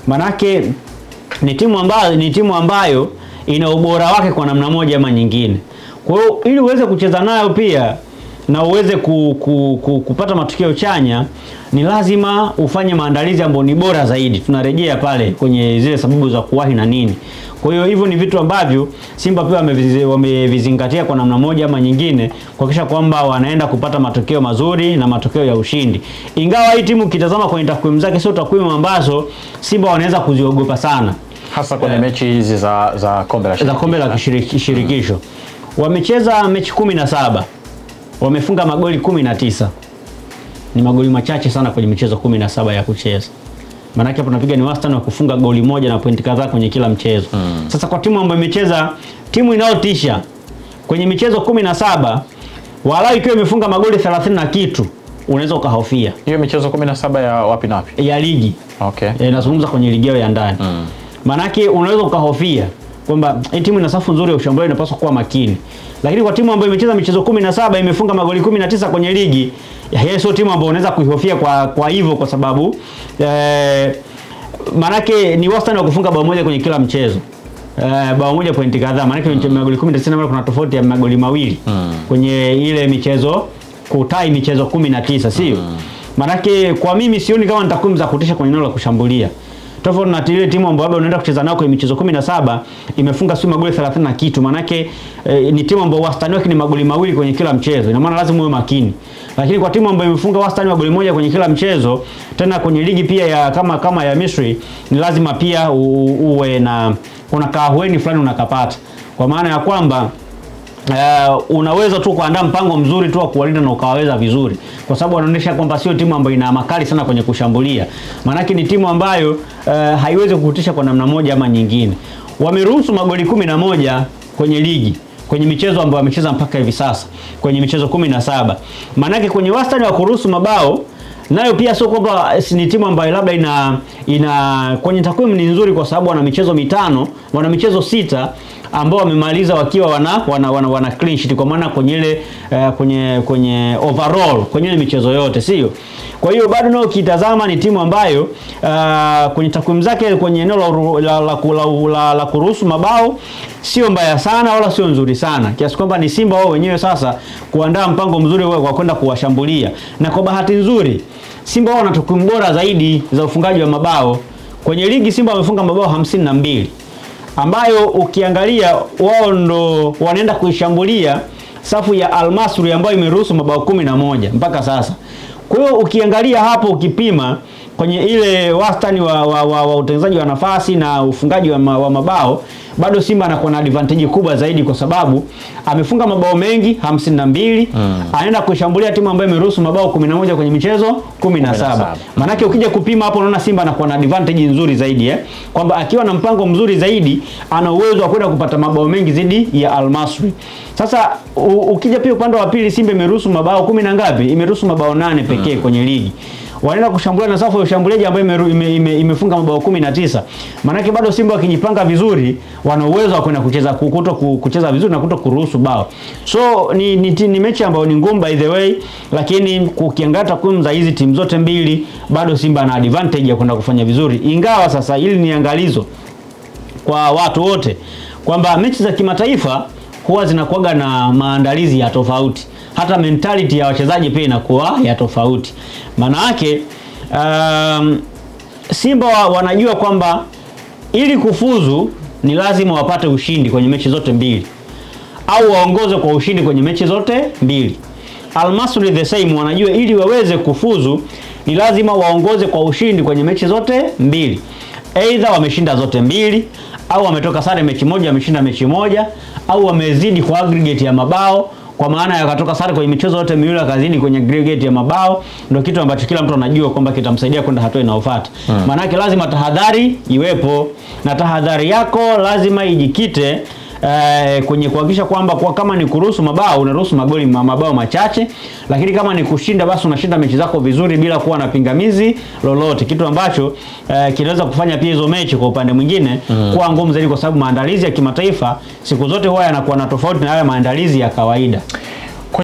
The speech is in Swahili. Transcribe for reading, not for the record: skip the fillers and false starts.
Manake ni timu ambayo ina ubora wake kwa namna moja ama nyingine. Kwa hiyo ili uweze kucheza nayo pia na uweze kupata matokeo chanya, ni lazima ufanye maandalizi ambayo ni bora zaidi. Tunarejea pale kwenye zile sababu za kuwahi na nini. Kwa hiyo hivyo ni vitu ambavyo Simba pia wamevizingatia kwa namna moja ama nyingine kuhakikisha kwamba wanaenda kupata matokeo mazuri na matokeo ya ushindi. Ingawa hii timu kitazama kwenye takwimu zake sio takwimu ambazo Simba wanaweza kuziogopa sana, hasa kwenye mechi hizi za kombe la shirikisho. Wamecheza mechi 17. Wamefunga magoli 19. Ni magoli machache sana kwenye michezo 17 ya kucheza. Maana yake hapo tunapiga ni wastani wa kufunga goli moja na pointi kadhaa kwenye kila mchezo. Sasa kwa timu ambayo imecheza, timu inayotisha kwenye michezo 17, walau ikiwa imefunga magoli 30 na kitu, unaweza ukahofia. Hiyo michezo 17 ya wapi na wapi? Ya ligi. Okay. Nazungumza kwenye ligi yao ya ndani. Maana yake unaweza ukahofia kwamba hii timu ina safu nzuri ya ushambuliaji, inapaswa kuwa makini. Lakini kwa timu ambayo imecheza michezo 17 imefunga magoli 19 kwenye ligi, hiyo sio timu ambayo unaweza kuihofia kwa hivyo, kwa sababu manake ni wastani wa kufunga bao moja kwenye kila mchezo. Bao moja pointi kadhaa, manake magoli 19 kuna tofauti ya magoli mawili kwenye ile michezo kutai michezo 19, sio? Manake kwa mimi sioni kama ni takwimu za kutisha kwenye eneo la kushambulia. Tofauti na ile timu ambayo unaenda kucheza nao kwenye michezo 17 imefunga sio magoli 30 na kitu. Manake ni timu ambayo wastani wake ni magoli mawili kwenye kila mchezo. Ina maana lazima uwe makini. Lakini kwa timu ambayo imefunga wastani wa goli moja kwenye kila mchezo, tena kwenye ligi pia ya kama ya Misri, ni lazima pia uwe na kuna kahueni fulani unakapata. Kwa maana ya kwamba unaweza tu kuandaa mpango mzuri tu wa kuwalinda na ukaweza vizuri, kwa sababu wanaonyesha kwamba sio timu ambayo ina makali sana kwenye kushambulia. Maana ni timu ambayo haiwezi kukutisha kwa namna moja ama nyingine. Wameruhusu magoli 11 kwenye ligi kwenye michezo ambayo wamecheza mpaka hivi sasa, kwenye michezo 17. Maana kwenye wastani wa kuruhusu mabao nayo pia sio kwamba ni timu ambayo labda ina kwenye takwimu ni nzuri, kwa sababu wana michezo 5, wana michezo 6 ambao wamemaliza wakiwa wana clean sheet, kwa maana kwenye ile kwenye overall kwenye ile michezo yote, sio? Kwa hiyo bado nao kitazama ni timu ambayo kwenye takwimu zake kwenye eneo la kuruhusu mabao sio mbaya sana wala sio nzuri sana, kiasi kwamba ni Simba wao wenyewe sasa kuandaa mpango mzuri wa kwenda kuwashambulia. Na kwa bahati nzuri Simba wao wana takwimu bora zaidi za ufungaji wa mabao. Kwenye ligi Simba wamefunga mabao 52, ambayo ukiangalia wao ndo wanaenda kuishambulia safu ya Al Masry ambayo imeruhusu mabao 11 mpaka sasa. Kwa hiyo ukiangalia hapo, ukipima kwenye ile wastani wa utengenezaji wa nafasi na ufungaji wa mabao, bado Simba anakuwa na advantage kubwa zaidi, kwa sababu amefunga mabao mengi 52, anaenda kushambulia timu ambayo imeruhusu mabao 11 kwenye michezo 17. Manake ukija kupima hapo unaona Simba anakuwa na advantage nzuri zaidi, kwamba akiwa na mpango mzuri zaidi ana uwezo wa kwenda kupata mabao mengi zaidi ya Al Masry. Sasa ukija pia upande wa pili, Simba imeruhusu mabao 10 na ngapi? Imeruhusu mabao 8 pekee kwenye ligi. Wanaenda kushambulia na safu ya ushambuliaji ambayo imefunga mabao 19. Maana bado Simba wakijipanga vizuri wana uwezo wa kwenda kucheza vizuri na kuruhusu bao. So ni mechi ambayo ni ngumu by the way, lakini ukiangalia takwimu za hizi timu zote mbili bado Simba ana advantage ya kwenda kufanya vizuri. Ingawa sasa hili ni angalizo kwa watu wote kwamba mechi za kimataifa huwa zinakuwa na maandalizi ya tofauti. Hata mentality ya wachezaji pia inakuwa ya tofauti. Maana yake Simba wanajua kwamba ili kufuzu ni lazima wapate ushindi kwenye mechi zote mbili, au waongoze kwa ushindi kwenye mechi zote mbili. Al Masry the same, wanajua ili waweze kufuzu ni lazima waongoze kwa ushindi kwenye mechi zote mbili. Either wameshinda zote mbili, au wametoka sare mechi moja, wameshinda mechi moja, au wamezidi kwa aggregate ya mabao, kwa maana yakatoka sare kwenye michezo yote miwili kazini kwenye aggregate ya mabao. Ndio kitu ambacho kila mtu anajua kwamba kitamsaidia kwenda hatua inayofuata. Maana yake lazima tahadhari iwepo, na tahadhari yako lazima ijikite kwenye kuhakikisha kwamba kwa kama ni kuruhusu mabao unaruhusu mabao machache, lakini kama ni kushinda basi unashinda mechi zako vizuri bila kuwa na pingamizi lolote, kitu ambacho kinaweza kufanya pia hizo mechi kwa upande mwingine kuwa ngumu zaidi, kwa sababu maandalizi ya kimataifa siku zote huwa yanakuwa na tofauti na haya maandalizi ya kawaida.